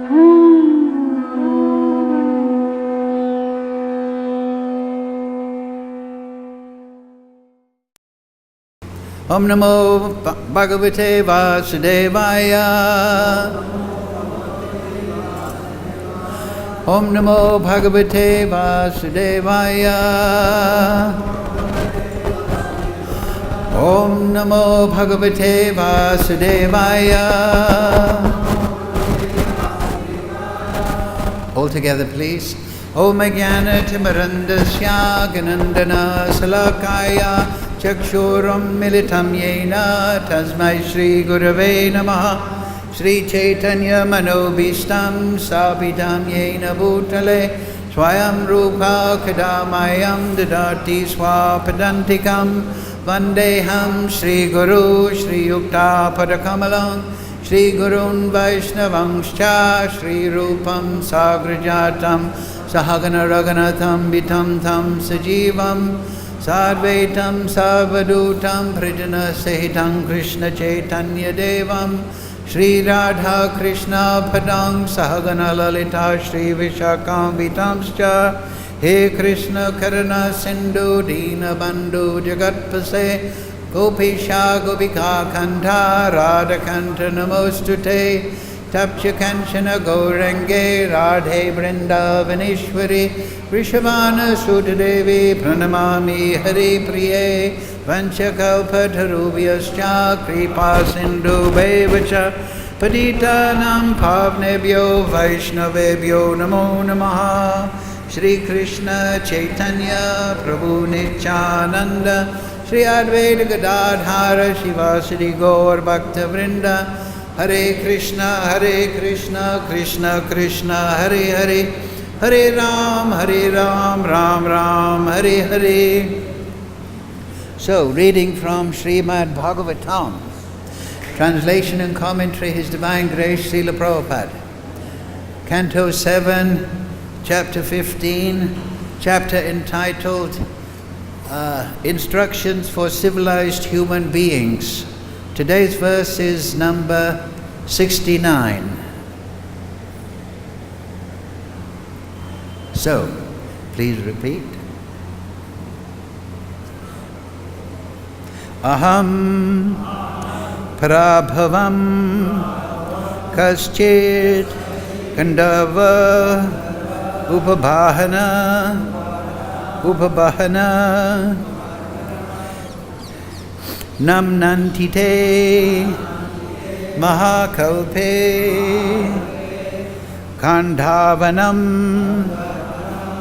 Om Namo Bhagavate Vasudevaya. Om Namo Bhagavate Vasudevaya. Om Namo Bhagavate Vasudevaya. All together, please. Om Jnana Timarandasya Ganandana Salakaya Chakshuram Militam Yena Tasmai Shri Gurave Namaha Shri Chaitanya Manobhistam Sabhidam Yena Bhutale Swayam Rupa Kadamayam Dadati Swapadantikam Vandeham Shri Guru Shri Yukta Padakamalam Shri Gurun Vaishnavangscha Shri Rupam Sagrajatam Sahagana Raganatham Vitam Tam Sajivam Sarvetam Savadutam Prijana Sahitam Krishna Chaitanya Devam Shri Radha Krishna Padang Sahagana Lalita Shri Vishakam Vitamscha He Krishna Karana Sindhu Dina Bandhu Jagatpase Gopisha Gopika Kanta Radha Kanta Namostute Tapcha Kanchana Gauranga Radhe Vrindavaneshwari Vrishabhana Sutadevi Pranamami Hari Priye Vanchakalpatarubhyascha Kripa Sindhu Bevacha Patitanam Pavnebhyo Vaishnavebhyo Namo Namaha Shri Krishna Chaitanya Prabhu Nityananda Shri Advaita Gadadhara Shivasadi Gaur Bhakta Vrinda Hare Krishna, Krishna Krishna, Hare Hare, Hare Ram, Ram Ram, Hare Hare. So, reading from Srimad Bhagavatam, translation and commentary, His Divine Grace, Srila Prabhupada. Canto 7, Chapter 15, chapter entitled Instructions for Civilized Human Beings. Today's verse is number 69. So, please repeat. Aham prabhavam kaschit kandava upabhahana Namnantite Mahakalpe Kandhavanam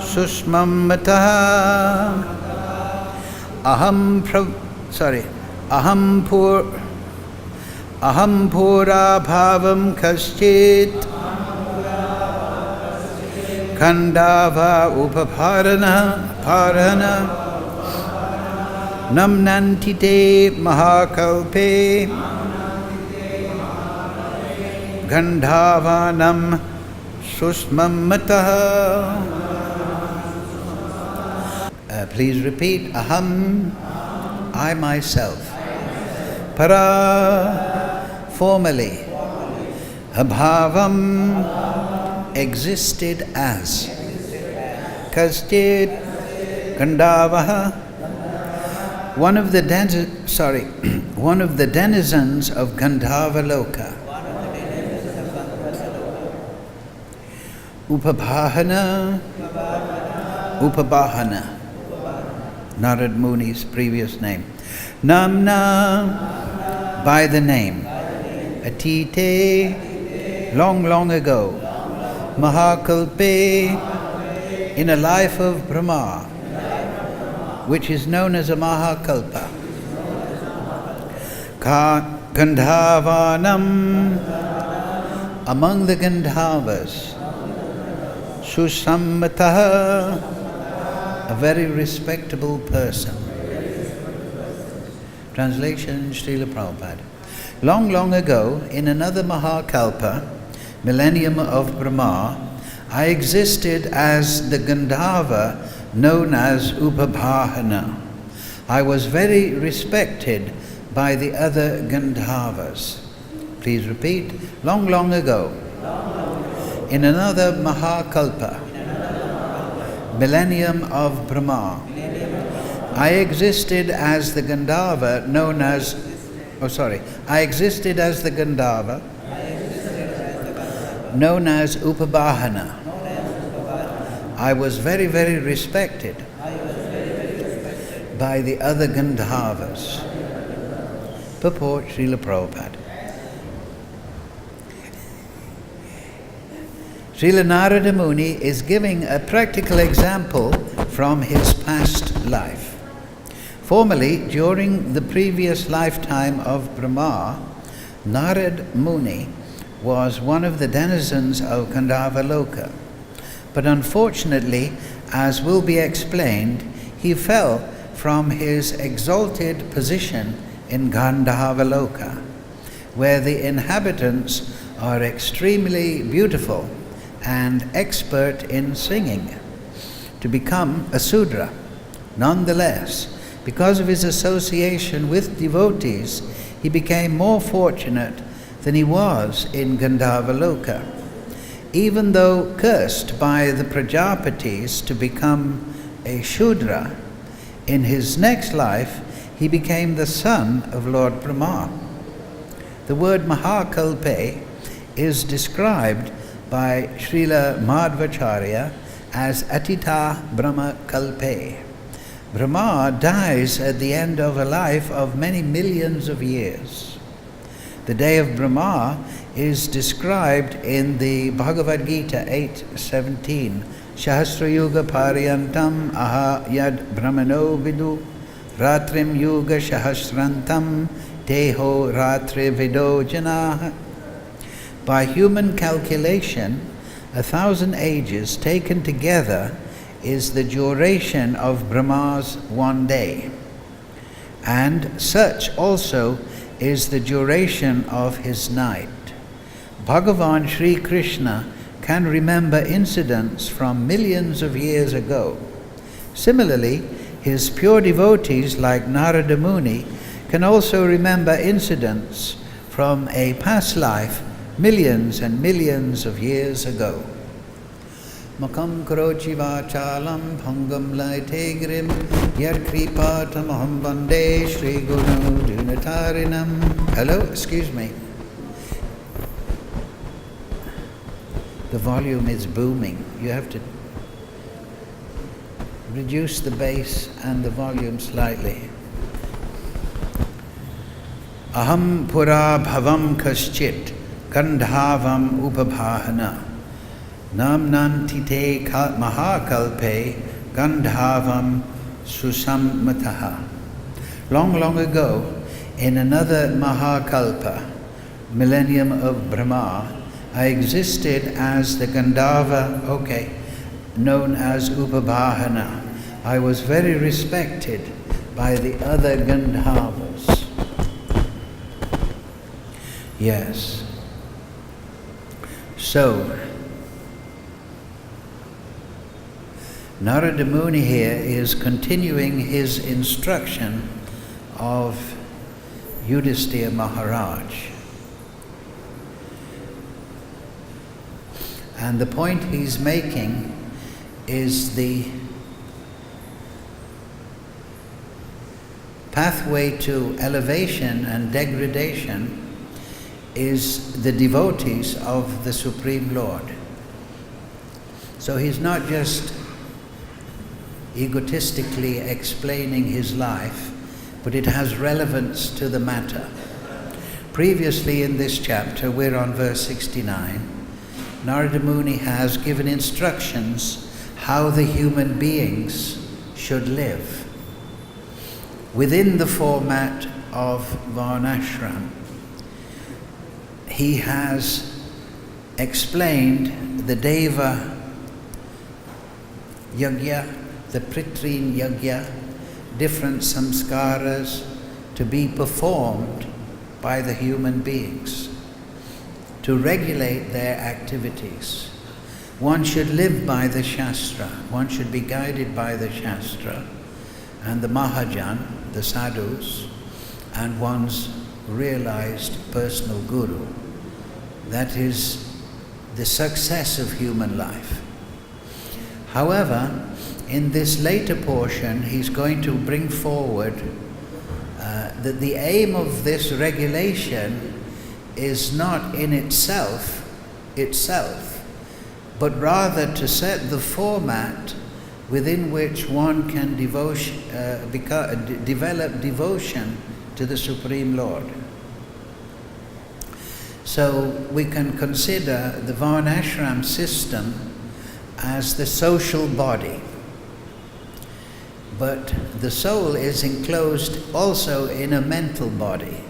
Susmamata Aham Pura Bhavam Kaschit Kandava Upapharana Namnantite Mahakalpe Gandhavanam Susmamataha. Please repeat. Aham, I myself. Para, formerly. Abhavam, existed as. Kaschit, Gandhavaha, one of the denizens of Gandhava Loka. Upabhahana, Narad Muni's previous name. Namna, by the name. Atite, long ago. Mahakalpe, in a life of Brahma, which is known as a Mahakalpa. Gandhavanam, among the Gandhavas. Susammataha, a very respectable person. Translation, Srila Prabhupada. Long ago, in another Mahakalpa, millennium of Brahma, I existed as the Gandhava known as Upabhahana. I was very respected by the other Gandhavas. Please repeat. Long ago. in another Mahakalpa, millennium of Brahma, I existed as the Gandharva known as, I existed as the Gandharva known as Upabhahana. I was very, very respected by the other Gandharvas. Purport Srila Prabhupada. Srila Narada Muni is giving a practical example from his past life. Formerly, during the previous lifetime of Brahma, Narada Muni was one of the denizens of Gandharva Loka. But unfortunately, as will be explained, he fell from his exalted position in Gandharva Loka, where the inhabitants are extremely beautiful and expert in singing, to become a Sudra. Nonetheless, because of his association with devotees, he became more fortunate than he was in Gandharva Loka. Even though cursed by the Prajapatis to become a Shudra, in his next life he became the son of Lord Brahma. The word Mahakalpe is described by Srila Madhvacharya as Atita Brahma Kalpe. Brahma dies at the end of a life of many millions of years. The day of Brahma is described in the Bhagavad-Gita 8:17. Sahasra yuga paryantam aha yad brahmano vidu ratrim yuga sahasrantam teho ratri vido janah. By human calculation, 1,000 ages taken together is the duration of Brahma's one day, and such also is the duration of his night. Bhagavan Sri Krishna can remember incidents from millions of years ago. Similarly, his pure devotees like Narada Muni can also remember incidents from a past life millions and millions of years ago. Makam karochi vachalam bhangam laite yar kripa tamaham bande Shri Guru Dinatarinam. Hello, excuse me. The volume is booming. You have to reduce the bass and the volume slightly. Aham pura bhavam kaschit Gandhavam upabhahana Namnantite mahakalpe Gandhavam susammataha. Long, long ago, in another Mahakalpa, millennium of Brahma, I existed as the Gandharva, known as Upabhahana. I was very respected by the other Gandharvas. Yes. So, Narada Muni here is continuing his instruction of Yudhisthira Maharaj. And the point he's making is the pathway to elevation and degradation is the devotees of the Supreme Lord. So he's not just egotistically explaining his life, but it has relevance to the matter. Previously in this chapter, we're on verse 69, Narada Muni has given instructions how the human beings should live within the format of Varnashram. He has explained the Deva Yajna, the Pritrin Yajna, different samskaras to be performed by the human beings to regulate their activities. One should live by the Shastra, one should be guided by the Shastra and the Mahajan, the sadhus, and one's realized personal guru. That is the success of human life. However, in this later portion, he's going to bring forward that the aim of this regulation is not in itself, but rather to set the format within which one can develop devotion to the Supreme Lord. So we can consider the Varnashram system as the social body. But the soul is enclosed also in a mental body.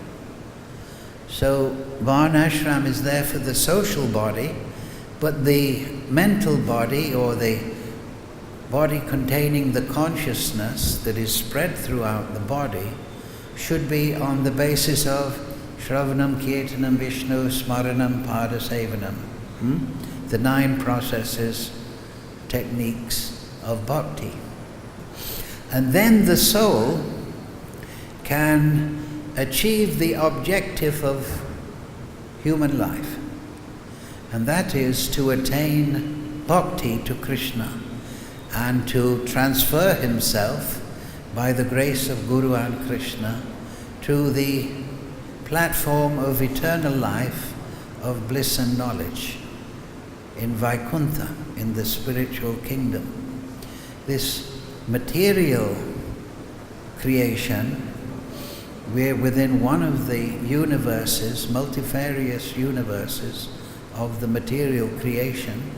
So Varnashram is there for the social body, but the mental body, or the body containing the consciousness that is spread throughout the body, should be on the basis of Shravanam, Kirtanam, Vishnu, Smaranam, Padasevanam. The 9 processes, techniques of bhakti. And then the soul can achieve the objective of human life, and that is to attain bhakti to Krishna and to transfer himself by the grace of Guru and Krishna to the platform of eternal life of bliss and knowledge in Vaikuntha, in the spiritual kingdom. This material creation, we're within one of the universes, multifarious universes of the material creation,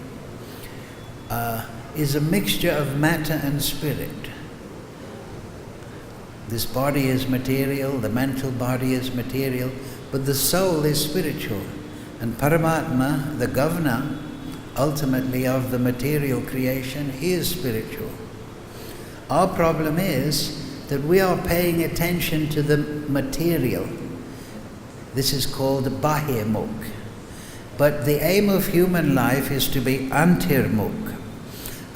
is a mixture of matter and spirit. This body is material, the mental body is material, but the soul is spiritual. And Paramatma, the governor ultimately of the material creation, he is spiritual. Our problem is that we are paying attention to the material. This is called bahirmukh. But the aim of human life is to be antirmukh.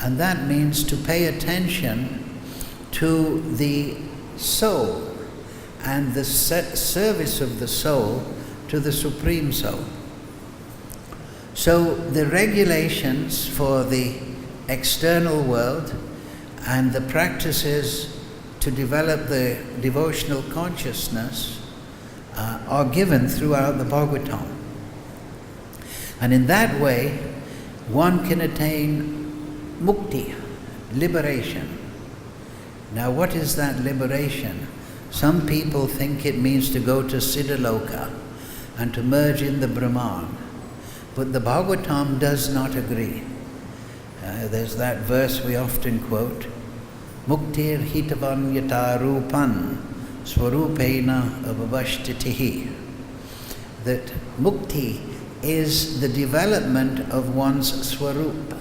And that means to pay attention to the soul and the service of the soul to the Supreme Soul. So the regulations for the external world and the practices to develop the devotional consciousness are given throughout the Bhagavatam. And in that way, one can attain mukti, liberation. Now, what is that liberation? Some people think it means to go to Siddhaloka and to merge in the Brahman. But the Bhagavatam does not agree. There's that verse we often quote, Muktir hitavan yata rupan swarupena avavashtitihi. That mukti is the development of one's swarup.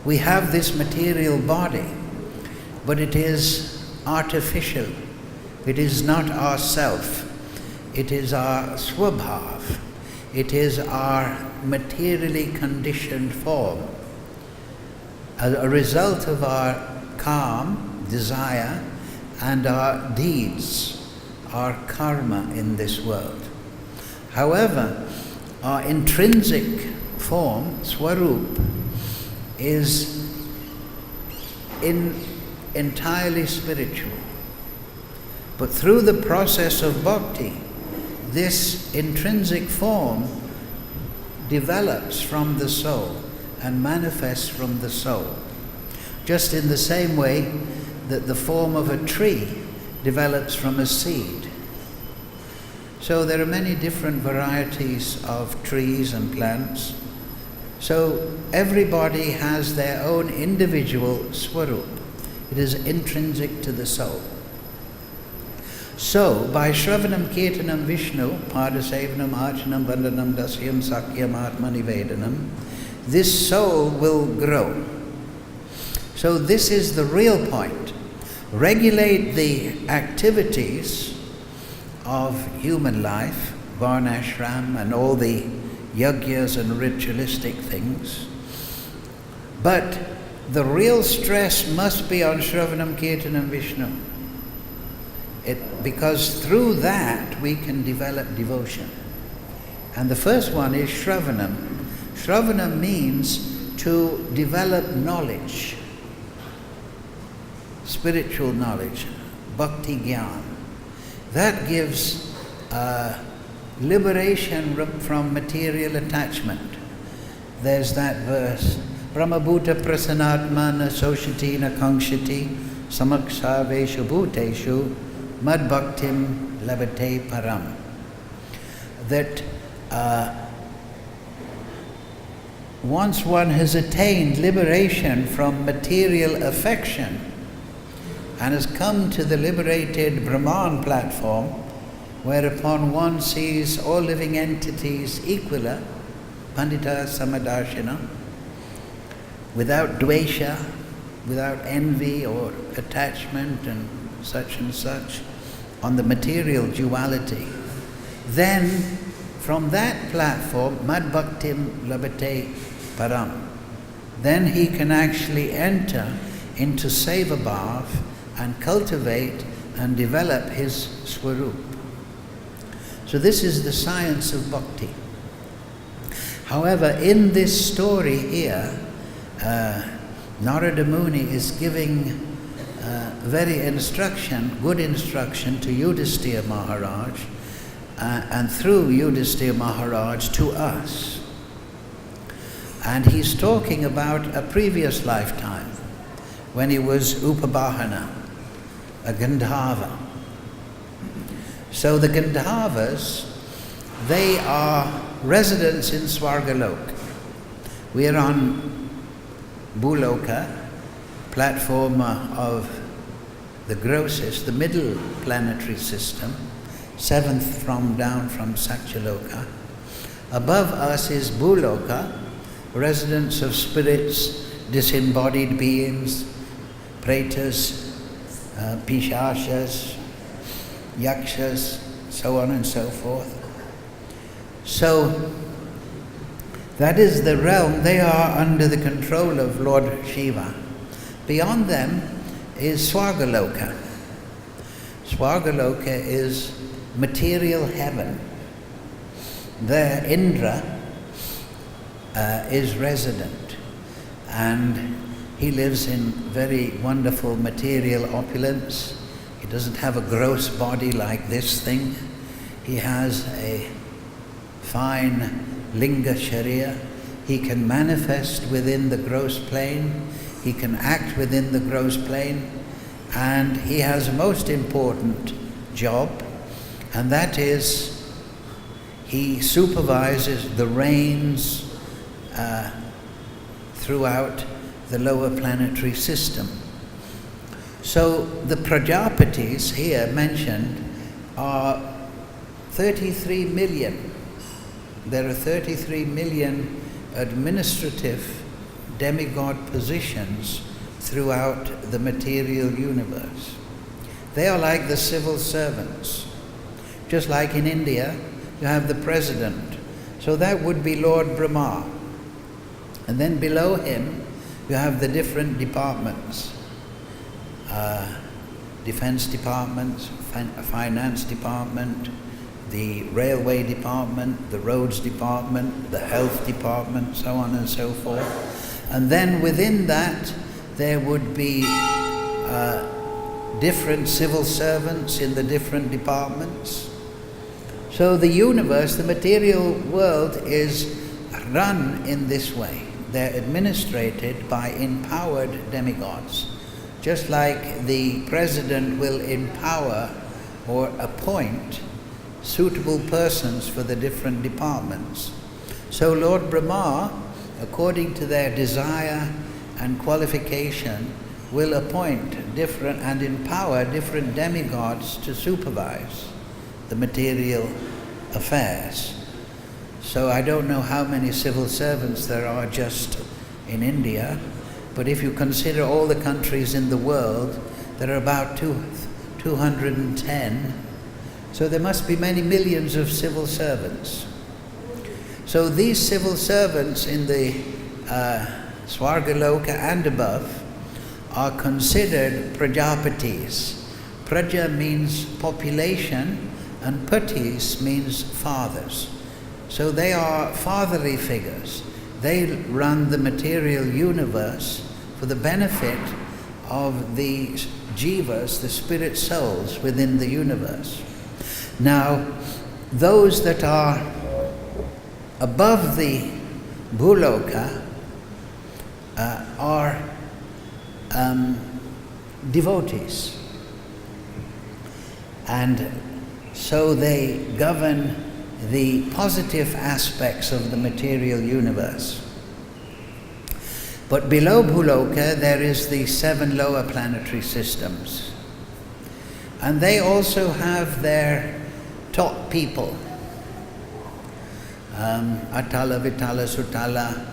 We have this material body, but it is artificial. It is not our self. It is our swabhav. It is our materially conditioned form, a result of our calm, desire, and our deeds, our karma in this world. However, our intrinsic form, swarup, is entirely spiritual. But through the process of bhakti, this intrinsic form develops from the soul and manifests from the soul. Just in the same way that the form of a tree develops from a seed. So there are many different varieties of trees and plants. So everybody has their own individual swarup. It is intrinsic to the soul. So, by Shravanam, Kirtanam, Vishnu, Padasevanam, Archanam, Vandanam, Dasyam, Sakyam, Atmanivedanam, this soul will grow. So this is the real point. Regulate the activities of human life, varnashram and all the yajnas and ritualistic things. But the real stress must be on Shravanam, Kirtanam, Vishnu. Because through that we can develop devotion. And the first one is Shravanam. Shravana means to develop knowledge, spiritual knowledge, bhakti gyan. That gives liberation from material attachment. There's that verse, Brahmabhuta prasanatmana soshati na kankshati samakshaveshu bhuteshu mad bhaktim labate param. That once one has attained liberation from material affection and has come to the liberated Brahman platform, whereupon one sees all living entities equal, pandita samadarshana, without dvesha, without envy or attachment and such, on the material duality, then from that platform, mad bhaktim labate param, then he can actually enter into seva bhav and cultivate and develop his swarup. So this is the science of bhakti. However, in this story here, Narada Muni is giving good instruction to Yudhisthira Maharaj, and through Yudhisthira Maharaj to us. And he's talking about a previous lifetime, when he was Upabhahana, a Gandhava. So the Gandhavas, they are residents in Swargalok. We are on Bhuloka, platform of the grossest, the middle planetary system, seventh down from Satyaloka. Above us is Bhuloka, residence of spirits, disembodied beings, pretas, pishashas, yakshas, so on and so forth. So that is the realm. They are under the control of Lord Shiva. Beyond them is Swargaloka. Swargaloka is material heaven. There Indra is resident, and he lives in very wonderful material opulence. He doesn't have a gross body like this thing. He has a fine linga sharira. He can manifest within the gross plane. He can act within the gross plane. And he has a most important job, and that is he supervises the rains throughout the lower planetary system. So the Prajapatis here mentioned are 33 million. There are 33 million administrative demigod positions throughout the material universe. They are like the civil servants. Just like in India, you have the president. So that would be Lord Brahma. And then below him, you have the different departments. Defense departments, finance department, the railway department, the roads department, the health department, so on and so forth. And then within that, there would be different civil servants in the different departments. So the universe, the material world, is run in this way. They're administrated by empowered demigods. Just like the president will empower or appoint suitable persons for the different departments. So Lord Brahma, according to their desire and qualification, will appoint different and empower different demigods to supervise the material affairs. So I don't know how many civil servants there are just in India, but if you consider all the countries in the world, there are about 210. So there must be many millions of civil servants. So these civil servants in the Swargaloka and above are considered Prajapatis. Praja means population and Patis means fathers. So they are fatherly figures. they run the material universe for the benefit of the jivas, the spirit souls within the universe. Now, those that are above the bhuloka are devotees, and so they govern the positive aspects of the material universe. But below bhuloka there is the 7 lower planetary systems, and they also have their top people. Atala, Vitala, Sutala,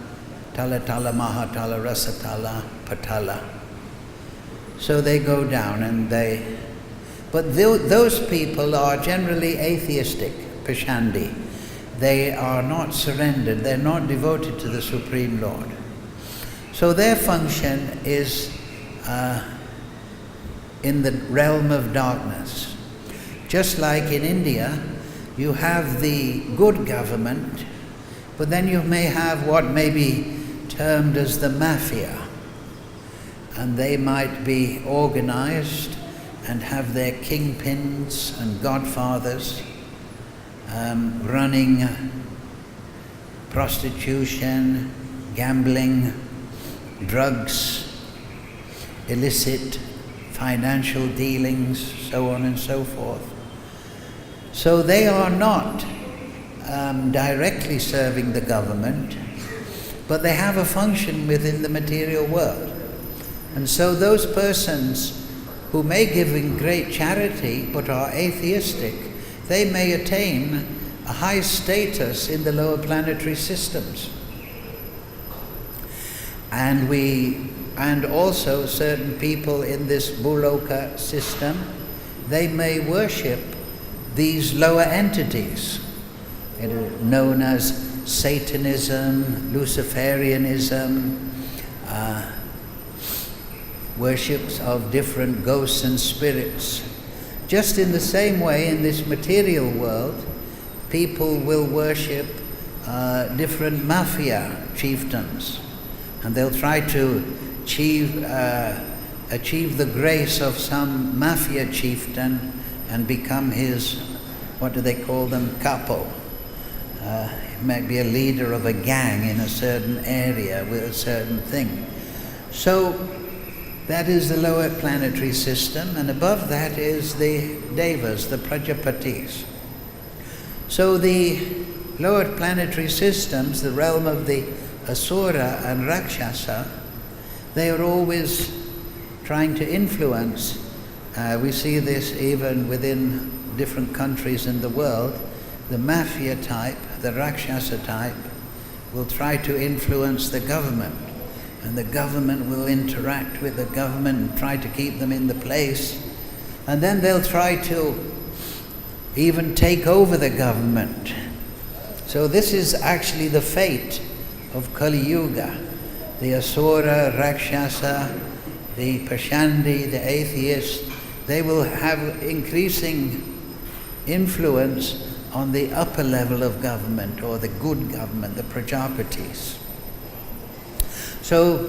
Talatala, Mahatala, Rasatala, Patala. So they go down and but those people are generally atheistic, Pashandi. They are not surrendered, they're not devoted to the Supreme Lord. So their function is in the realm of darkness. Just like in India, you have the good government, but then you may have what may be termed as the mafia. And they might be organized and have their kingpins and godfathers running prostitution, gambling, drugs, illicit financial dealings, so on and so forth. So they are not directly serving the government, but they have a function within the material world. And so those persons who may give in great charity but are atheistic, they may attain a high status in the lower planetary systems. And also certain people in this bhuloka system, they may worship these lower entities, known as Satanism, Luciferianism, worships of different ghosts and spirits. Just in the same way, in this material world, people will worship different mafia chieftains, and they'll try to achieve the grace of some mafia chieftain and become his, what do they call them, capo. He might be a leader of a gang in a certain area with a certain thing. So that is the lower planetary system, and above that is the devas, the prajapatis. So the lower planetary systems, the realm of the asura and rakshasa, they are always trying to influence. We see this even within different countries in the world. The mafia type, the rakshasa type, will try to influence the government, and the government will interact with the government and try to keep them in the place, and then they'll try to even take over the government. So this is actually the fate of Kali Yuga. The asura, rakshasa, the pashandi, the atheist, they will have increasing influence on the upper level of government, or the good government, the prajapatis. So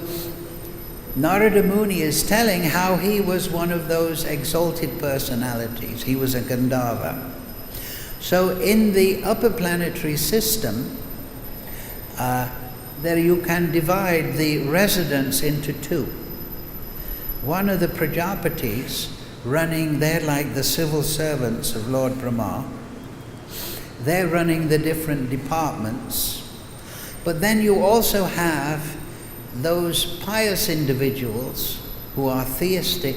Narada Muni is telling how he was one of those exalted personalities. He was a Gandharva. So in the upper planetary system, there you can divide the residents into two. One of the Prajapatis running, they're like the civil servants of Lord Brahma. They're running the different departments. But then you also have those pious individuals who are theistic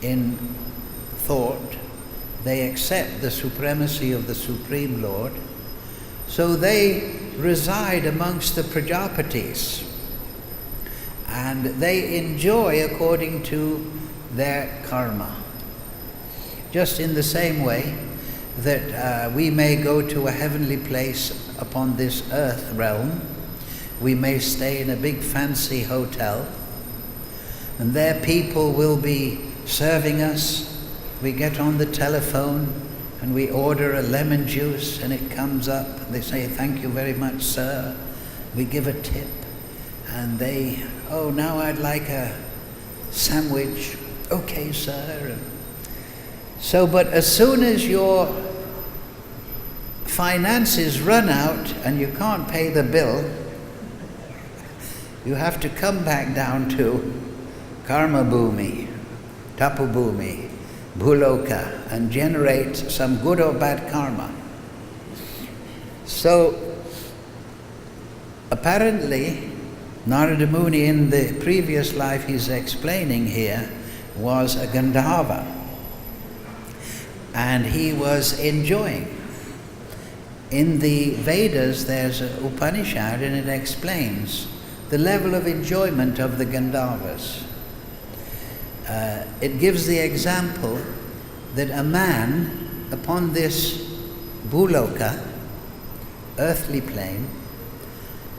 in thought. They accept the supremacy of the Supreme Lord. So they reside amongst the Prajapatis, and they enjoy according to their karma. Just in the same way that we may go to a heavenly place upon this earth realm, we may stay in a big fancy hotel, and there people will be serving us. We get on the telephone and we order a lemon juice, and it comes up. They say, "Thank you very much, sir." we give a tip, and they, oh, now I'd like a sandwich. Okay, sir. So, but as soon as your finances run out and you can't pay the bill, you have to come back down to karma bhumi, tapu bhumi, bhuloka, and generate some good or bad karma. So, apparently, Narada Muni in the previous life he's explaining here was a Gandharva, and he was enjoying. In the Vedas there's an Upanishad and it explains the level of enjoyment of the Gandharvas. It gives the example that a man upon this bhuloka, earthly plane,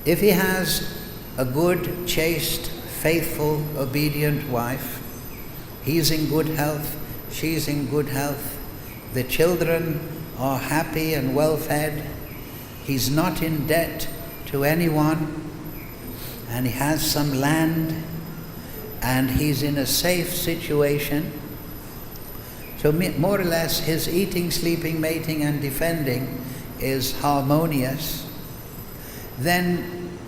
if he has a good, chaste, faithful, obedient wife, he's in good health, she's in good health, the children are happy and well fed, he's not in debt to anyone, and he has some land, and he's in a safe situation. So more or less his eating, sleeping, mating and defending is harmonious. Then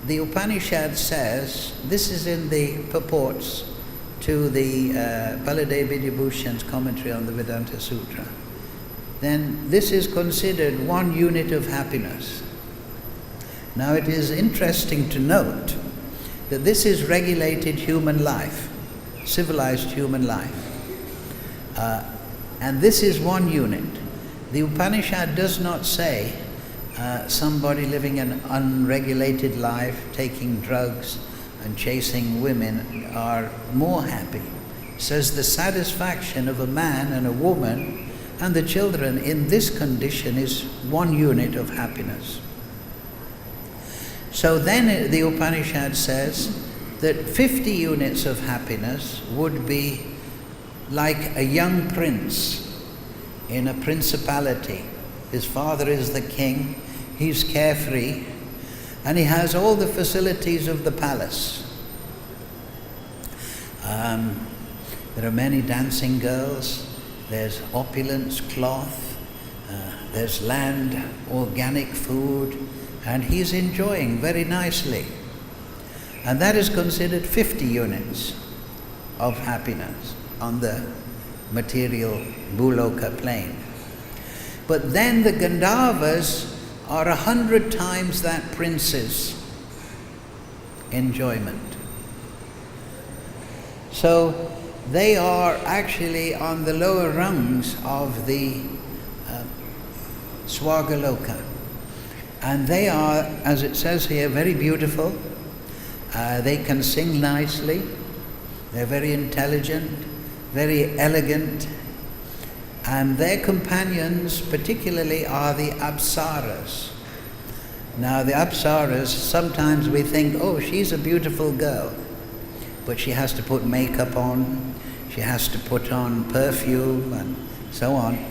the Upanishad says, this is in the purports to the Baladev Vidyabhushan's commentary on the Vedanta Sutra, then this is considered one unit of happiness. Now it is interesting to note that this is regulated human life, civilized human life. And this is one unit. The Upanishad does not say somebody living an unregulated life, taking drugs and chasing women are more happy. It says the satisfaction of a man and a woman and the children in this condition is one unit of happiness. So then the Upanishad says that 50 units of happiness would be like a young prince in a principality. His father is the king, he's carefree, and he has all the facilities of the palace. There are many dancing girls, there's opulence, cloth, there's land, organic food, and he's enjoying very nicely. And that is considered 50 units of happiness on the material Bhuloka plane. But then the Gandharvas are 100 times that prince's enjoyment. So they are actually on the lower rungs of the Swagaloka. And they are, as it says here, very beautiful. They can sing nicely. They're very intelligent, very elegant. And their companions particularly are the Apsaras. Now the Apsaras, sometimes we think, oh, she's a beautiful girl, but she has to put makeup on, she has to put on perfume and so on.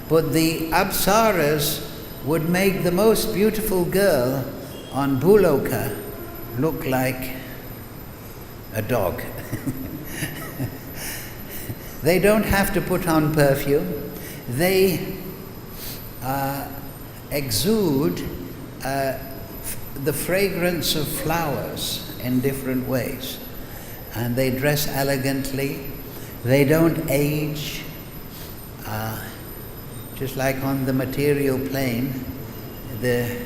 But the Apsaras would make the most beautiful girl on Bhuloka look like a dog. They don't have to put on perfume. They exude the fragrance of flowers in different ways. And they dress elegantly. They don't age. Just like on the material plane, the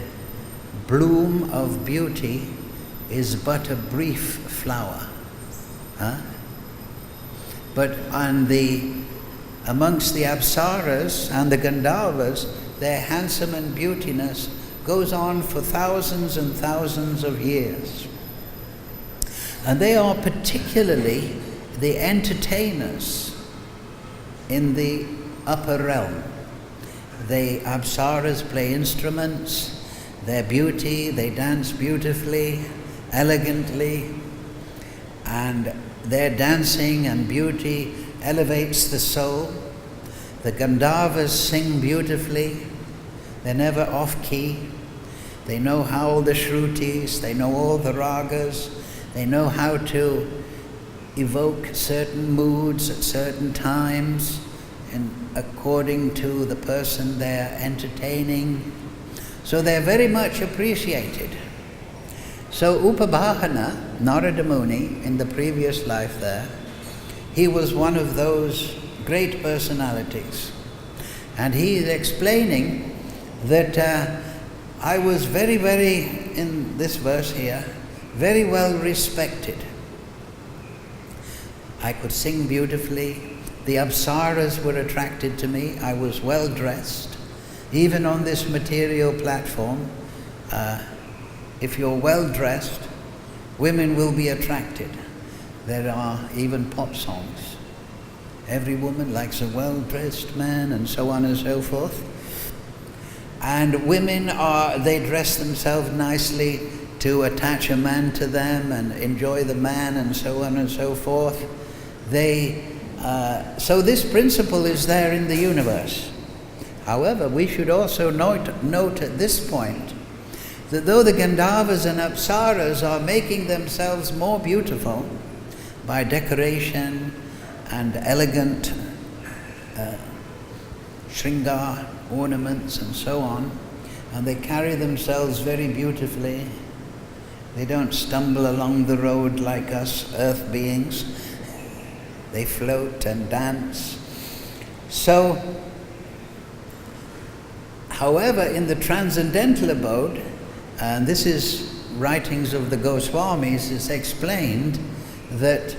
bloom of beauty is but a brief flower. But amongst the Apsaras and the Gandharvas, their handsome and beautiness goes on for thousands and thousands of years. And they are particularly the entertainers in the upper realm. The Apsaras play instruments, their beauty, they dance beautifully, elegantly, and their dancing and beauty elevates the soul. The Gandharvas sing beautifully, they're never off key. They know how all the shrutis, they know all the ragas, they know how to evoke certain moods at certain times and according to the person they're entertaining. So they're very much appreciated. So Upabhahana, Narada Muni, in the previous life there, he was one of those great personalities. And he is explaining that I was very, in this verse here, very well respected. I could sing beautifully. The Apsaras were attracted to me. I was well dressed. Even on this material platform, if you're well dressed, women will be attracted. There are even pop songs. Every woman likes a well-dressed man, and so on and so forth. And women they dress themselves nicely to attach a man to them and enjoy the man, and so on and so forth. So this principle is there in the universe. However, we should also note at this point that though the Gandharvas and Apsaras are making themselves more beautiful by decoration and elegant shringar, ornaments and so on, and they carry themselves very beautifully. They don't stumble along the road like us earth beings. They float and dance. So, however, in the transcendental abode, and this is writings of the Goswamis, it's explained that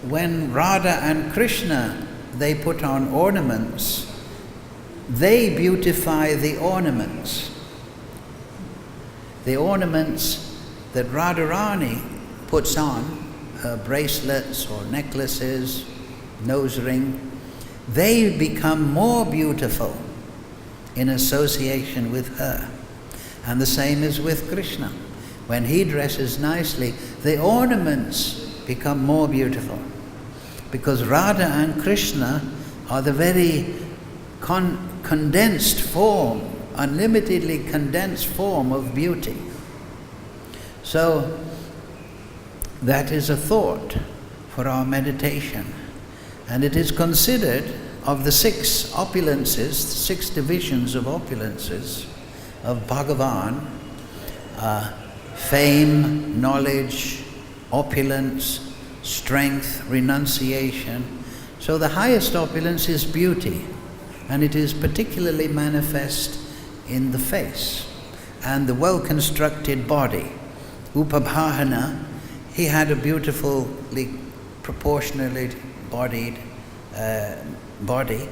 when Radha and Krishna, they put on ornaments, they beautify the ornaments. The ornaments that Radharani puts on, her bracelets or necklaces, nose ring, they become more beautiful in association with her. And the same is with Krishna. When he dresses nicely, the ornaments become more beautiful. Because Radha and Krishna are the very condensed form, unlimitedly condensed form of beauty. So that is a thought for our meditation. And it is considered of the 6 opulences, 6 divisions of opulences of Bhagavan, fame, knowledge, opulence, strength, renunciation. So the highest opulence is beauty, and it is particularly manifest in the face and the well-constructed body. Upabhahana, he had a beautifully, proportionally bodied body.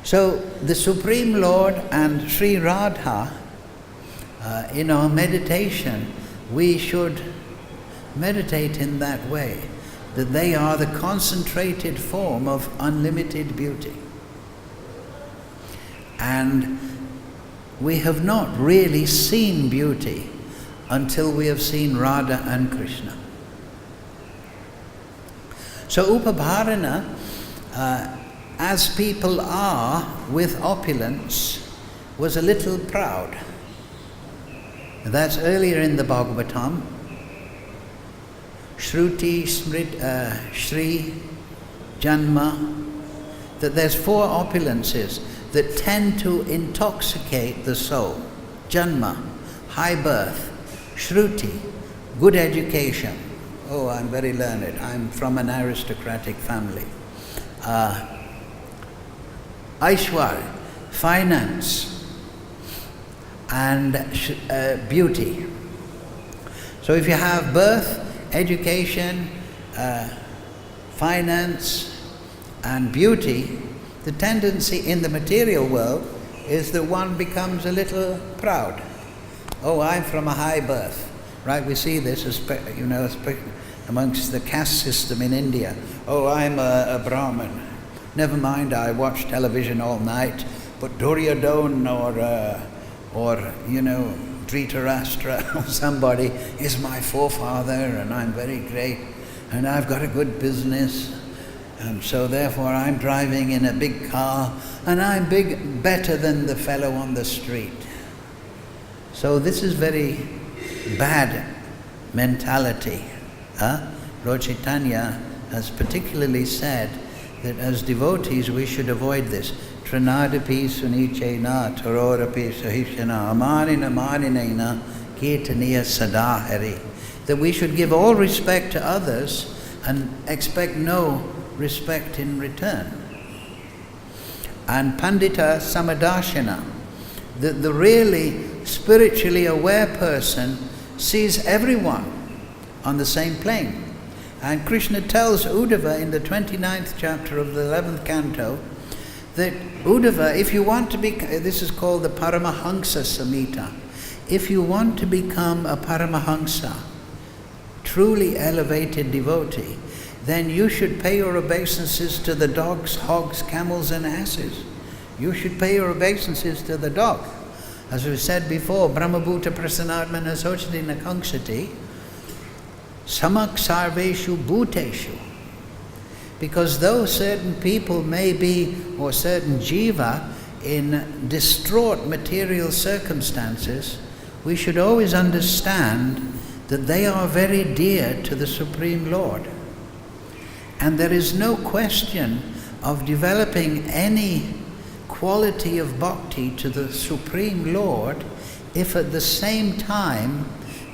So the Supreme Lord and Sri Radha, in our meditation, we should meditate in that way, that they are the concentrated form of unlimited beauty. And we have not really seen beauty until we have seen Radha and Krishna. So Upabharana, as people are with opulence, was a little proud. That's earlier in the Bhagavatam. Shruti, Shri, Janma, that there's 4 opulences that tend to intoxicate the soul. Janma, high birth. Shruti, good education. Oh, I'm very learned. I'm from an aristocratic family. Aishwarya, finance, and beauty. So if you have birth, education, finance, and beauty, the tendency in the material world is that one becomes a little proud. Oh, I'm from a high birth, right? We see this, amongst the caste system in India. Oh, I'm a Brahmin. Never mind, I watch television all night, but Duryodhana or Dhritarashtra or somebody is my forefather, and I'm very great, and I've got a good business, and so therefore I'm driving in a big car, and I'm better than the fellow on the street. So this is very bad mentality. Lord Chaitanya has particularly said that as devotees we should avoid this. Tranadapi sunichena tarorapi sahishana amanina maninena kirtaniya sadahari. That we should give all respect to others and expect no respect in return. And Pandita Samadashana, the really spiritually aware person sees everyone on the same plane. And Krishna tells Uddhava in the 29th chapter of the 11th canto that Uddhava, if you want to be, this is called the Paramahansa Samhita, if you want to become a Paramahansa, truly elevated devotee, then you should pay your obeisances to the dogs, hogs, camels and asses. You should pay your obeisances to the dog. As we said before, Brahmabhuta Prasanatmana Sochati Nakanksati, Samak Sarveshu Bhuteshu. Because though certain people may be, or certain jiva, in distraught material circumstances, we should always understand that they are very dear to the Supreme Lord. And there is no question of developing any quality of bhakti to the Supreme Lord if at the same time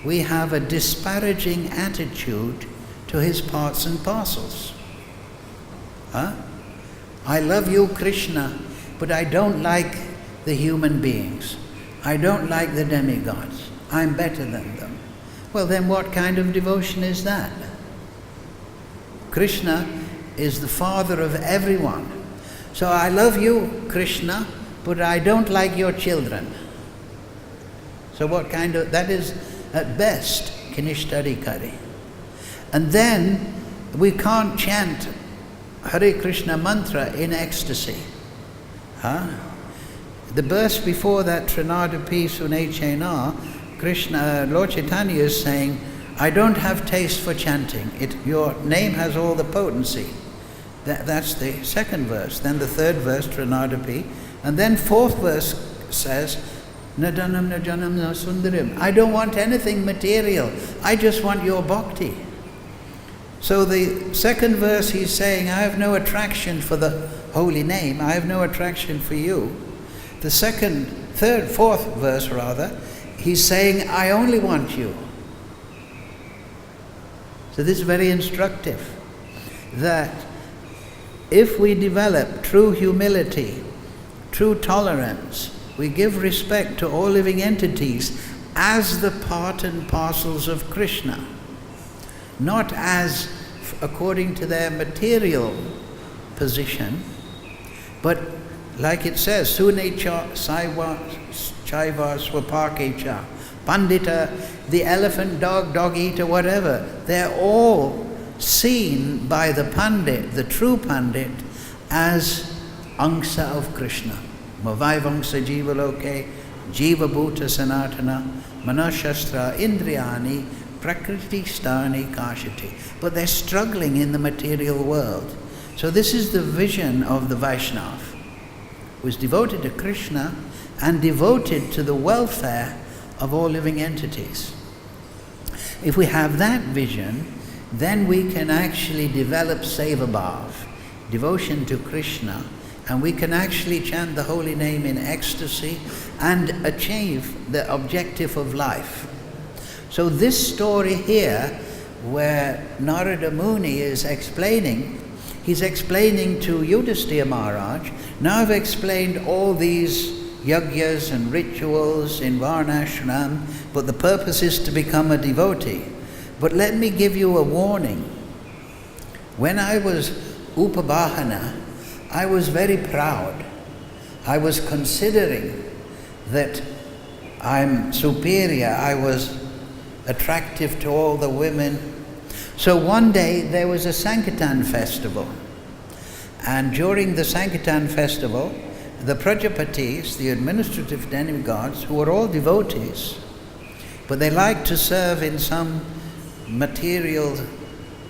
we have a disparaging attitude to his parts and parcels. I love you, Krishna, but I don't like the human beings. I don't like the demigods. I'm better than them. Well, then what kind of devotion is that? Krishna is the father of everyone. So I love you, Krishna, but I don't like your children. So what kind of, that is at best Kinishtari Kari. And then we can't chant Hare Krishna mantra in ecstasy. The verse before that, Trinadapi Sunechena, Krishna, Lord Chaitanya is saying, I don't have taste for chanting. Your name has all the potency. That's the second verse. Then the third verse, Trinadapi. And then fourth verse says, Nadanam najanam na sundarim. I don't want anything material. I just want your bhakti. So the second verse he's saying, I have no attraction for the holy name. I have no attraction for you. The fourth verse rather, he's saying, I only want you. So this is very instructive, that if we develop true humility, true tolerance, we give respect to all living entities as the part and parcels of Krishna, not as according to their material position, but like it says, Sunecha Saiva Chaiva Swapakecha, Pandita, the elephant, dog eater, whatever, they're all seen by the Pandit, the true Pandit, as Angsa of Krishna. Mavaivangsa Jiva Loke, Jiva Bhuta Sanatana, Manashastra Indriyani, Prakriti Stani Kashati. But they're struggling in the material world. So this is the vision of the Vaishnava, who is devoted to Krishna and devoted to the welfare of all living entities. If we have that vision, then we can actually develop Sevabhav, devotion to Krishna, and we can actually chant the holy name in ecstasy and achieve the objective of life. So this story here, where Narada Muni is explaining, he's explaining to Yudhisthira Maharaj, now I've explained all these yagyas and rituals in Varnashram, but the purpose is to become a devotee. But let me give you a warning. When I was Upabhahana, I was very proud. I was considering that I'm superior. I was attractive to all the women. So one day there was a Sankirtan festival. And during the Sankirtan festival, the Prajapatis, the administrative demigods, who were all devotees, but they liked to serve in some material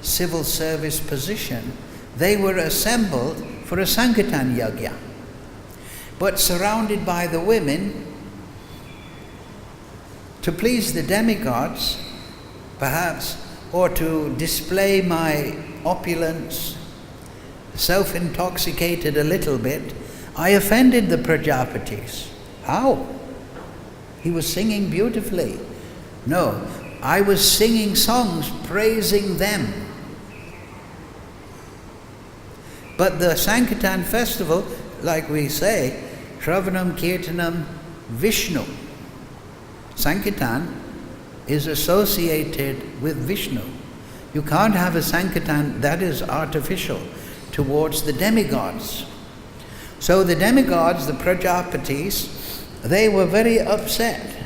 civil service position, they were assembled for a Sankirtan yagya. But surrounded by the women, to please the demigods, perhaps, or to display my opulence, self-intoxicated a little bit, I offended the Prajapatis. How? He was singing beautifully. No, I was singing songs praising them. But the Sankirtan festival, like we say, Shravanam Kirtanam Vishnu. Sankirtan is associated with Vishnu. You can't have a Sankirtan that is artificial towards the demigods. So the demigods, the Prajapatis, they were very upset.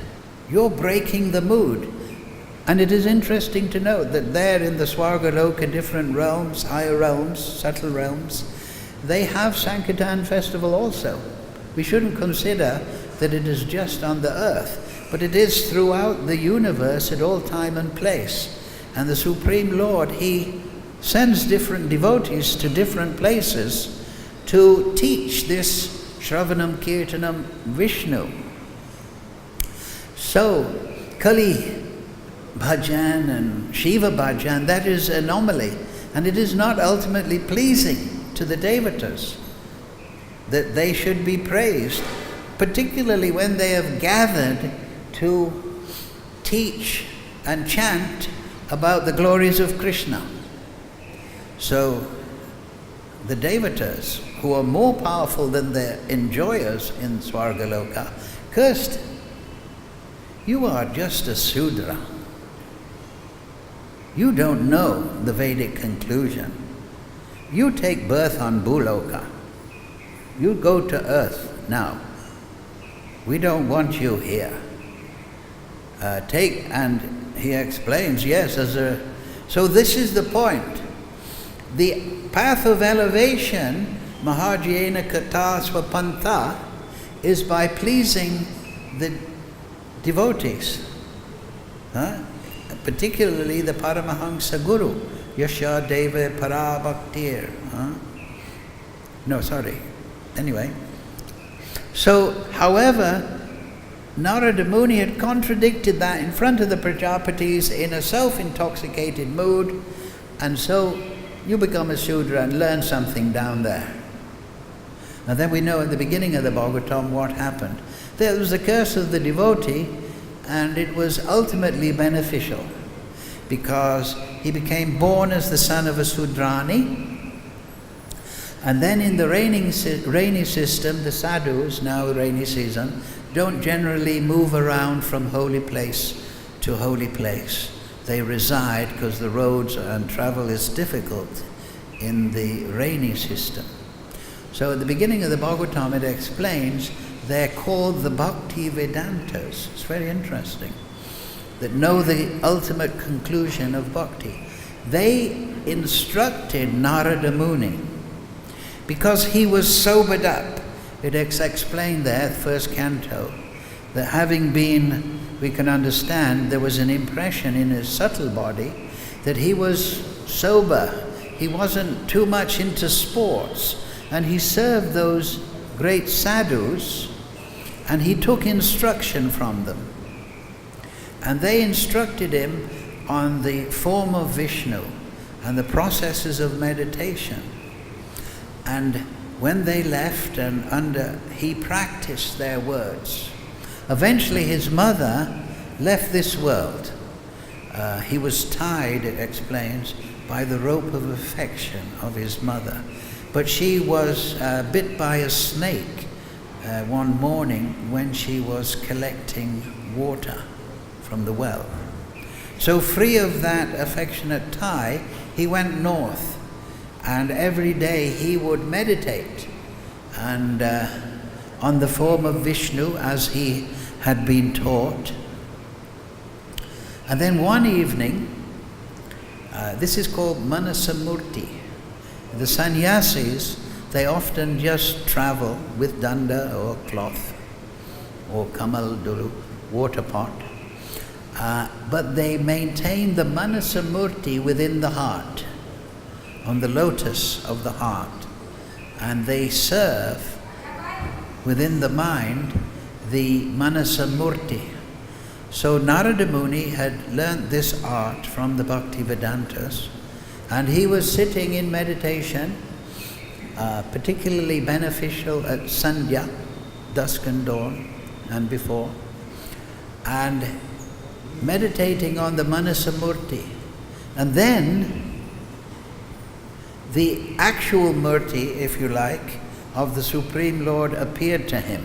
You're breaking the mood. And it is interesting to note that there in the Swargaloka, different realms, higher realms, subtle realms, they have Sankirtan festival also. We shouldn't consider that it is just on the earth, but it is throughout the universe at all time and place. And the Supreme Lord, He sends different devotees to different places to teach this Shravanam Kirtanam Vishnu. So, Kali Bhajan and Shiva Bhajan, that is anomaly, and it is not ultimately pleasing to the devatas that they should be praised, particularly when they have gathered to teach and chant about the glories of Krishna. So the devatas, who are more powerful than the enjoyers in Swargaloka, cursed, you are just a Sudra. You don't know the Vedic conclusion. You take birth on Bhuloka. You go to earth now. We don't want you here. And he explains, yes, so this is the point. The path of elevation, Mahajyena Kata Swapantha, is by pleasing the devotees. Particularly the Paramahansa Guru, Yasha Deva Parabhaktir. Anyway. So, however, Narada Muni had contradicted that in front of the Prajapatis in a self-intoxicated mood, and so you become a Shudra and learn something down there. And then we know at the beginning of the Bhagavatam what happened. There was the curse of the devotee, and it was ultimately beneficial because he became born as the son of a Sudrani. And then in the rainy system, the sadhus, now rainy season, don't generally move around from holy place to holy place. They reside because the roads and travel is difficult in the rainy system. So at the beginning of the Bhagavatam it explains they're called the Bhakti-Vedantas. It's very interesting. That know the ultimate conclusion of bhakti. They instructed Narada Muni because he was sobered up. It's explained there, first canto, that having been, we can understand, there was an impression in his subtle body that he was sober. He wasn't too much into sports. And he served those great sadhus, and he took instruction from them. And they instructed him on the form of Vishnu and the processes of meditation. And when they left he practiced their words. Eventually his mother left this world. He was tied, it explains, by the rope of affection of his mother. But she was bit by a snake one morning when she was collecting water from the well. So free of that affectionate tie, he went north, and every day he would meditate and on the form of Vishnu as he had been taught. And then one evening, this is called Manasamurti. The sannyasis, they often just travel with danda or cloth or kamal dulu, water pot. But they maintain the Manasamurti within the heart, on the lotus of the heart. And they serve within the mind the Manasamurti. So Narada Muni had learnt this art from the Bhakti-Vedantas, and he was sitting in meditation, particularly beneficial at Sandhya, dusk and dawn, and before, and meditating on the Manasamurti. And then the actual Murti, if you like, of the Supreme Lord appeared to him.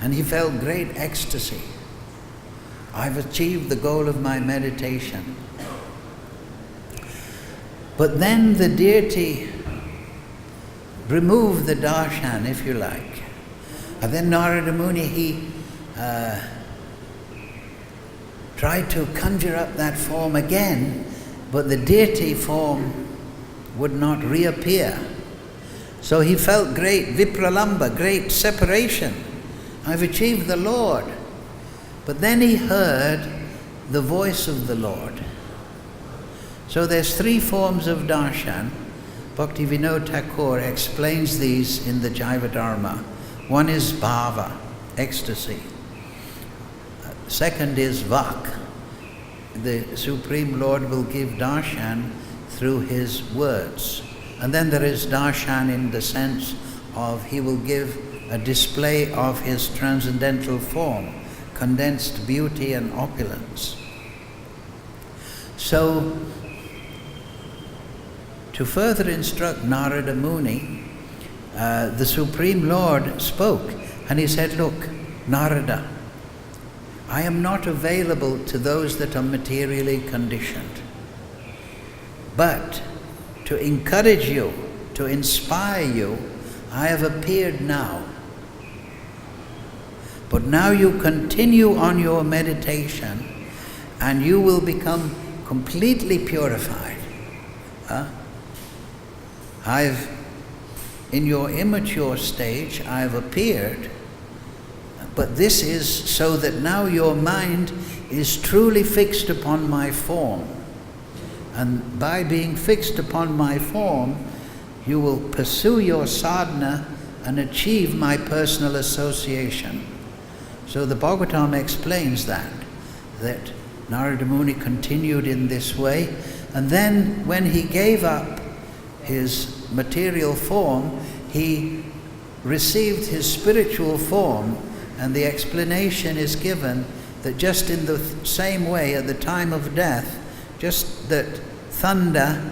And he felt great ecstasy. I've achieved the goal of my meditation. But then the deity removed the darshan, if you like. And then Narada Muni, he tried to conjure up that form again, but the deity form would not reappear. So he felt great vipralamba, great separation. I've achieved the Lord. But then he heard the voice of the Lord. So there's three forms of darshan. Bhaktivinoda Thakur explains these in the Jaiva Dharma. One is bhava, ecstasy. Second is vak. The Supreme Lord will give darshan through his words. And then there is darshan in the sense of he will give a display of his transcendental form, condensed beauty and opulence. So, to further instruct Narada Muni, the Supreme Lord spoke and he said, look, Narada, I am not available to those that are materially conditioned. But to encourage you, to inspire you, I have appeared now. But now you continue on your meditation and you will become completely purified. In your immature stage, I've appeared, but this is so that now your mind is truly fixed upon my form. And by being fixed upon my form, you will pursue your sadhana and achieve my personal association. So the Bhagavatam explains that Narada Muni continued in this way, and then when he gave up his material form, he received his spiritual form, and the explanation is given that just in the same way at the time of death, just that thunder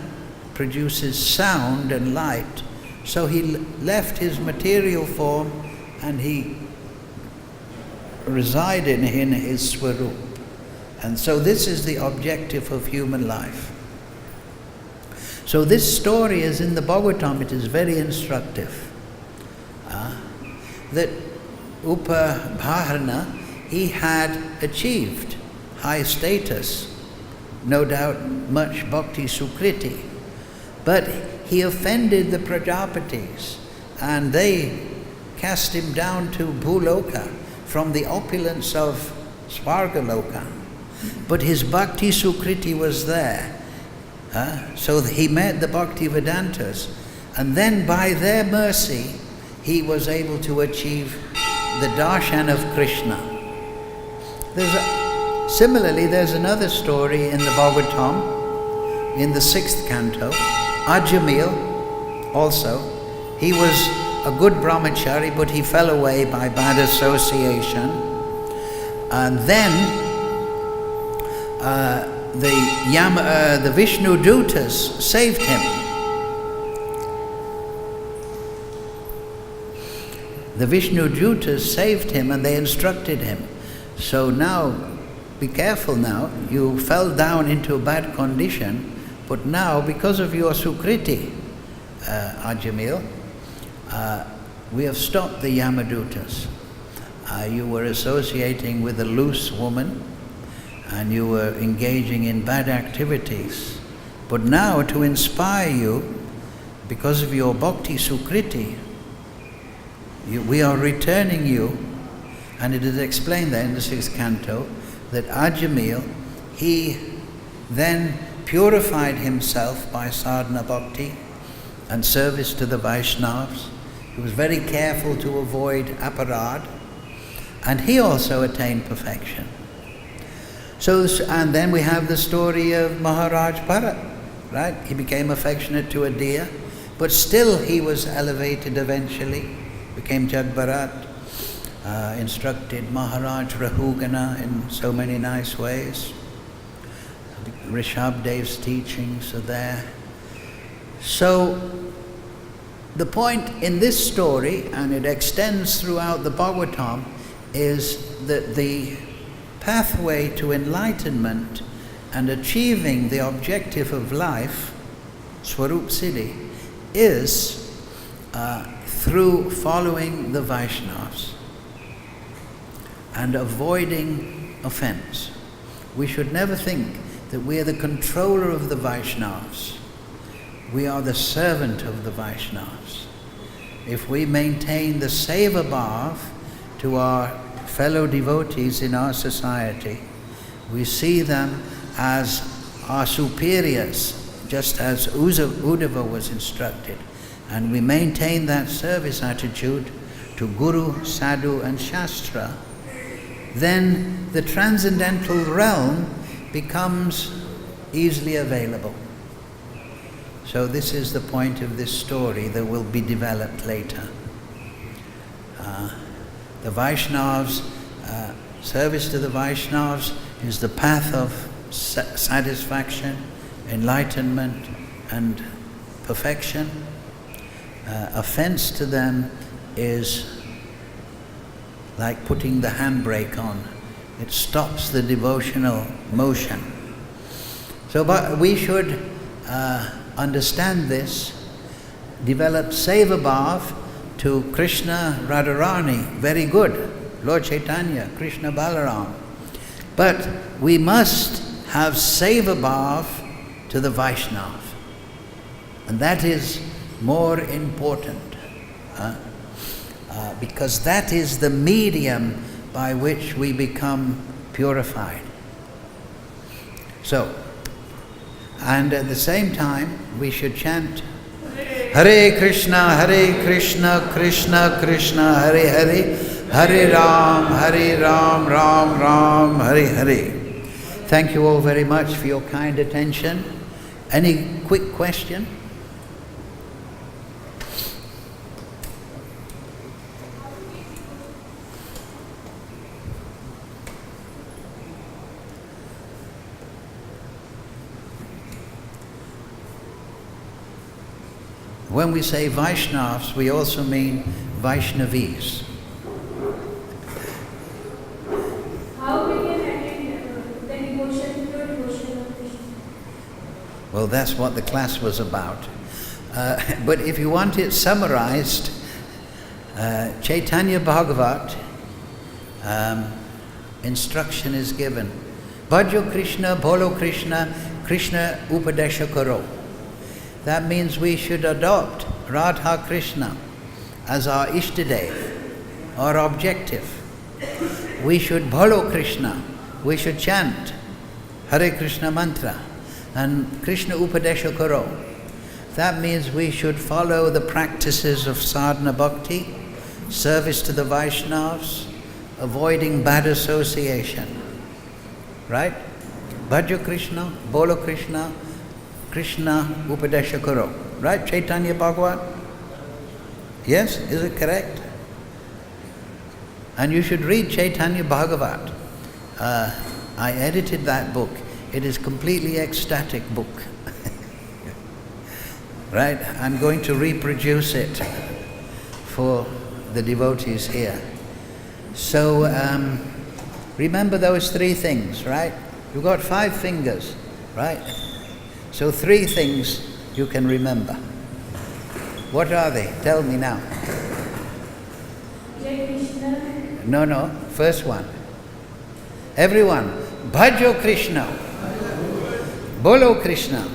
produces sound and light, so he left his material form and he resided in his swarup. And so this is the objective of human life. So this story is in the Bhagavatam. It is very instructive. That Upabharana, he had achieved high status, no doubt much bhakti sukriti, but he offended the Prajapatis and they cast him down to Bhuloka from the opulence of Svargaloka. But his bhakti sukriti was there. So he met the Bhakti Vedantas, and then by their mercy he was able to achieve the darshan of Krishna. Similarly, there's another story in the Bhagavatam, in the 6th canto. Ajamil also, he was a good brahmachari, but he fell away by bad association. And then the Vishnu Dutas saved him. The Vishnu Dutas saved him and they instructed him. So now, be careful now, you fell down into a bad condition, but now because of your sukriti, Ajamil, we have stopped the Yamadutas. You were associating with a loose woman and you were engaging in bad activities. But now, to inspire you, because of your bhakti sukriti, we are returning you, and it is explained there in the 6th canto, that Ajamil, he then purified himself by sadhana bhakti and service to the Vaishnavas. He was very careful to avoid aparad, And he also attained perfection. So, and then we have the story of Maharaj Bharat, right? He became affectionate to a deer, but still he was elevated eventually, became Jagbarat, instructed Maharaj Rahugana in so many nice ways. Rishabdev's teachings are there. So, the point in this story, and it extends throughout the Bhagavatam, is that the pathway to enlightenment and achieving the objective of life, Swarup Siddhi, is through following the Vaishnavas and avoiding offense. We should never think that we are the controller of the Vaishnavas. We are the servant of the Vaishnavas. If we maintain the seva bhav to our fellow devotees in our society, we see them as our superiors, just as Uddhava was instructed, and we maintain that service attitude to Guru, Sadhu and Shastra, then the transcendental realm becomes easily available. So this is the point of this story that will be developed later. The Vaishnavas, service to the Vaishnavas is the path of satisfaction, enlightenment and perfection. Offense to them is like putting the handbrake on. It stops the devotional motion. So but we should understand this, develop seva bhav to Krishna Radharani, very good, Lord Chaitanya, Krishna Balaram. But we must have seva bhav to the Vaishnava. And that is more important, because that is the medium by which we become purified. So, and at the same time, we should chant Hare Krishna, Krishna Krishna, Hare Hare, Hare Ram, Ram Ram, Hare Hare. Thank you all very much for your kind attention. Any quick question? When we say Vaishnavas, we also mean Vaishnavis. How we can attain the devotion, pure devotion of Krishna? Well, that's what the class was about. But if you want it summarized, Chaitanya Bhagavat instruction is given. Bhajo Krishna, Bolo Krishna, Krishna Upadesha Karo. That means we should adopt Radha Krishna as our Ishtadev, our objective. We should Bolo Krishna, we should chant Hare Krishna mantra and Krishna Upadesha Karo. That means we should follow the practices of sadhana bhakti, service to the Vaishnavas, avoiding bad association. Right? Bhajo Krishna, Bolo Krishna, Krishna Upadesha Karo. Right, Chaitanya Bhagavat? Yes, is it correct? And you should read Chaitanya Bhagavat. I edited that book. It is completely ecstatic book. Right? I'm going to reproduce it for the devotees here. So remember those three things, right? You've got 5 fingers, right? So 3 things you can remember. What are they? Tell me now. Jai Krishna. No, first one. Everyone. Bhajo Krishna. Bolo Krishna.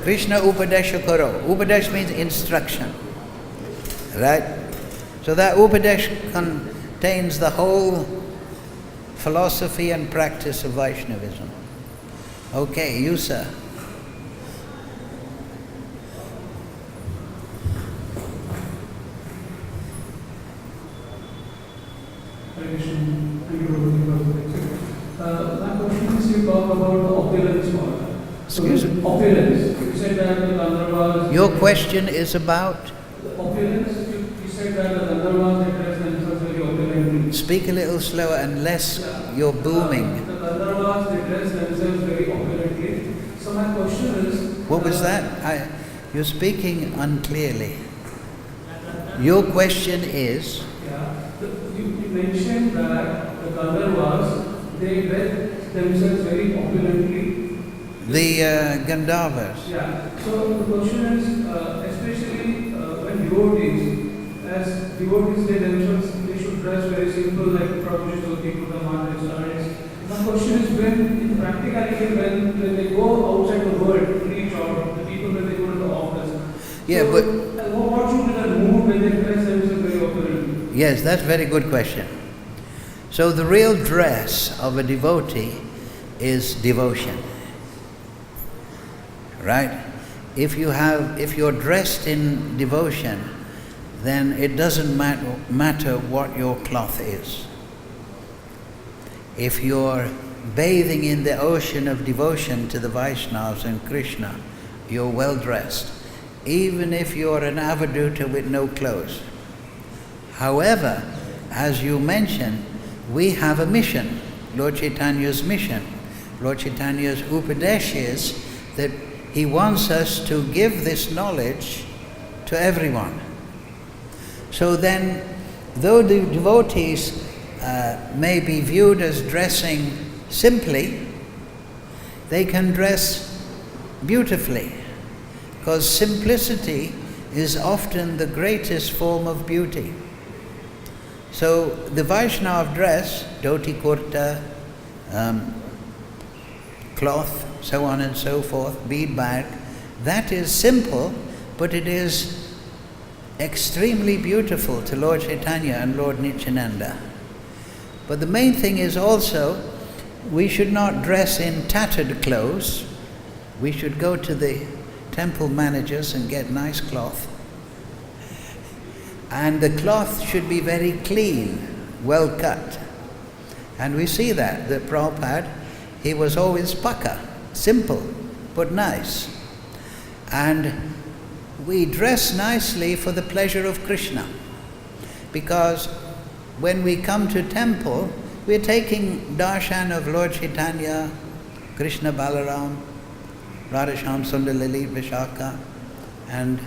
Krishna Upadesha Karo. Upadesh means instruction. Right? So that Upadesh contains the whole philosophy and practice of Vaishnavism. Okay, you sir. Hare talk about the opulence part. Excuse me? Opulence. You said that the Gandharvas... Your question is about? The opulence. You said that the Gandharvas, they dress themselves very opulently. Speak a little slower unless you're booming. The Gandharvas, they dress themselves very opulently. So my question is... What was that? You're speaking unclearly. Your question is? Yeah. You mentioned that the Gandharvas, they dress themselves very opulently. The Gandharvas. Yeah. So the question is, especially when devotees, as devotees they themselves, they should dress very simple, like Prabhuji people, the mantras. My question is, when in practicality, when they go outside the world, reach out, the people when they go to the office. Yeah, so, but what should be the mood when they dress themselves very opulently? yes, that's a very good question. So the real dress of a devotee is devotion. Right? If you're dressed in devotion, then it doesn't matter what your cloth is. If you're bathing in the ocean of devotion to the Vaishnavas and Krishna, you're well dressed, even if you're an avaduta with no clothes. However, as you mentioned, we have a mission, Lord Chaitanya's mission. Lord Chaitanya's Upadesh is that he wants us to give this knowledge to everyone. So then, though the devotees may be viewed as dressing simply, they can dress beautifully, because simplicity is often the greatest form of beauty. So the Vaishnava dress, dhoti kurta, cloth, so on and so forth, bead bag, that is simple, but it is extremely beautiful to Lord Chaitanya and Lord Nityananda. But the main thing is also, we should not dress in tattered clothes. We should go to the temple managers and get nice cloth. And the cloth should be very clean, well cut. And we see that Prabhupada, he was always paka, simple, but nice. And we dress nicely for the pleasure of Krishna. Because when we come to temple, we're taking darshan of Lord Chaitanya, Krishna Balaram, Radhasham Sundarlili, Vishaka, and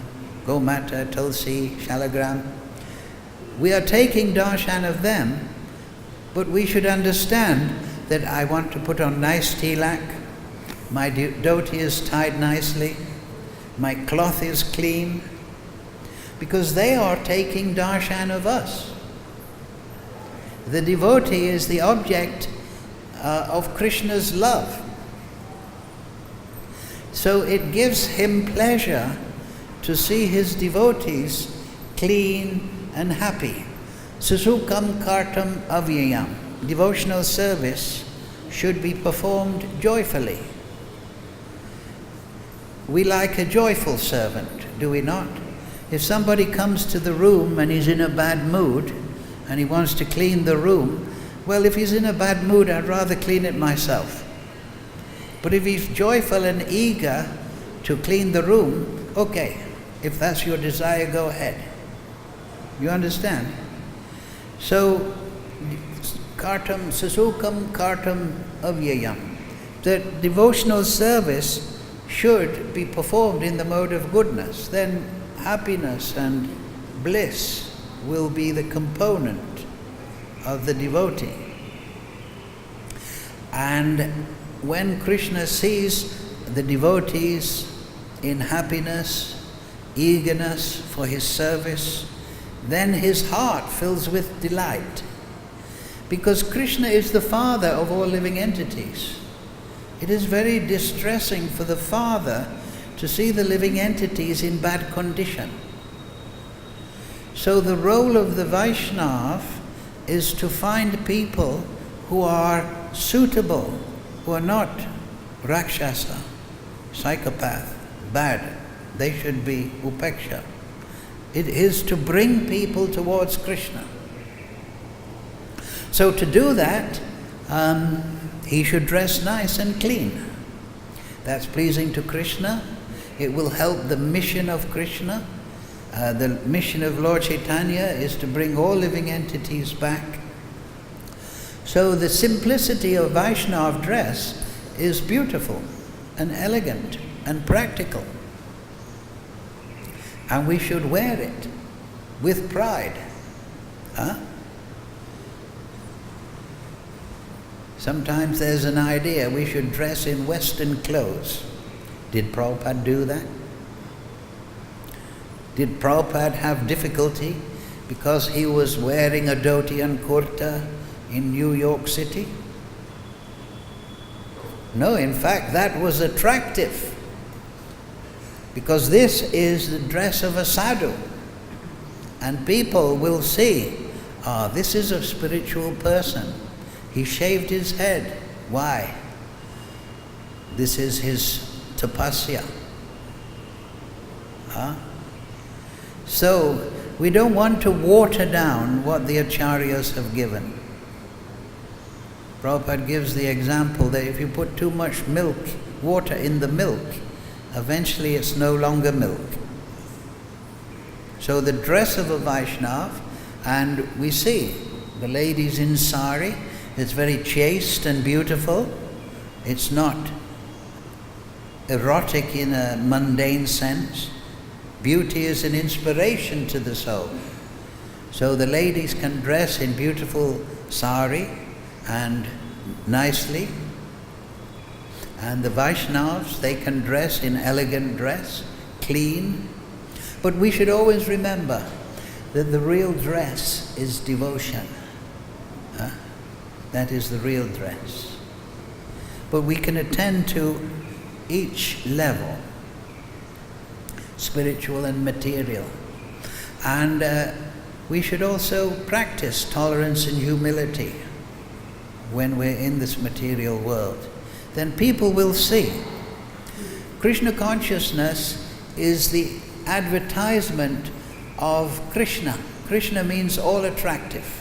Gomata, Tulsi, Shalagram. We are taking darshan of them, but we should understand that I want to put on nice tilak, my dhoti is tied nicely, my cloth is clean, because they are taking darshan of us. The devotee is the object of Krishna's love. So it gives him pleasure to see his devotees clean and happy. Susukam kartam avyayam. Devotional service should be performed joyfully. We like a joyful servant, do we not? If somebody comes to the room and he's in a bad mood and he wants to clean the room, well, if he's in a bad mood, I'd rather clean it myself. But if he's joyful and eager to clean the room, okay, if that's your desire, go ahead. You understand? So, kartam, susukam kartam avyayam. The devotional service should be performed in the mode of goodness. Then happiness and bliss will be the component of the devotee. And when Krishna sees the devotees in happiness, eagerness for his service, then his heart fills with delight. Because Krishna is the father of all living entities. It is very distressing for the father to see the living entities in bad condition. So the role of the Vaishnava is to find people who are suitable, who are not rakshasa, psychopath, bad. They should be upeksha. It is to bring people towards Krishna. So to do that, he should dress nice and clean. That's pleasing to Krishna. It will help the mission of Krishna. The mission of Lord Chaitanya is to bring all living entities back. So the simplicity of Vaishnava dress is beautiful and elegant and practical. And we should wear it with pride. Sometimes there's an idea we should dress in Western clothes. Did Prabhupada do that? Did Prabhupada have difficulty because he was wearing a dhoti and kurta in New York City? No, in fact, that was attractive. Because this is the dress of a sadhu. And people will see, this is a spiritual person. He shaved his head. Why? This is his tapasya. So, we don't want to water down what the acharyas have given. Prabhupada gives the example that if you put too much water in the milk, eventually it's no longer milk. So the dress of a Vaishnava, and we see the ladies in sari, it's very chaste and beautiful. It's not erotic in a mundane sense. Beauty is an inspiration to the soul. So the ladies can dress in beautiful sari and nicely. And the Vaishnavas, they can dress in elegant dress, clean. But we should always remember that the real dress is devotion. That is the real dress. But we can attend to each level, spiritual and material. And we should also practice tolerance and humility when we're in this material world. Then people will see. Krishna consciousness is the advertisement of Krishna. Krishna means all attractive.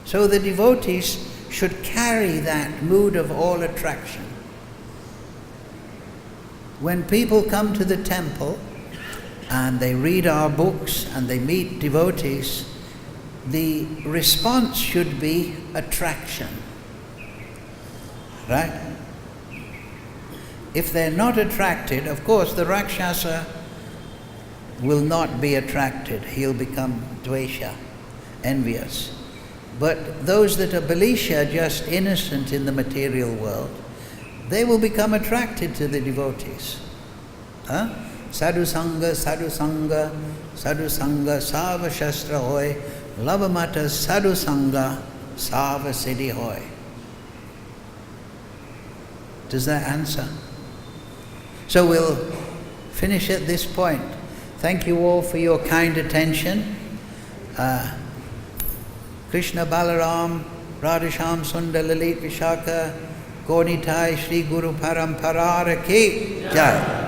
So the devotees should carry that mood of all attraction. When people come to the temple and they read our books and they meet devotees, the response should be attraction. Right? If they're not attracted, of course the Rakshasa will not be attracted. He'll become dvesha, envious. But those that are balisha, just innocent in the material world, they will become attracted to the devotees. Sadhu sangha, sadhu sangha, sadhu sangha, sava shastra hoy, lavamata sadhu sangha, sava siddhi hoy. Does that answer? So we'll finish at this point. Thank you all for your kind attention. Krishna Balaram, Radhasham Sundar Lalit Vishaka, Gaunitai Shri Guru Paramparara Ki Jai.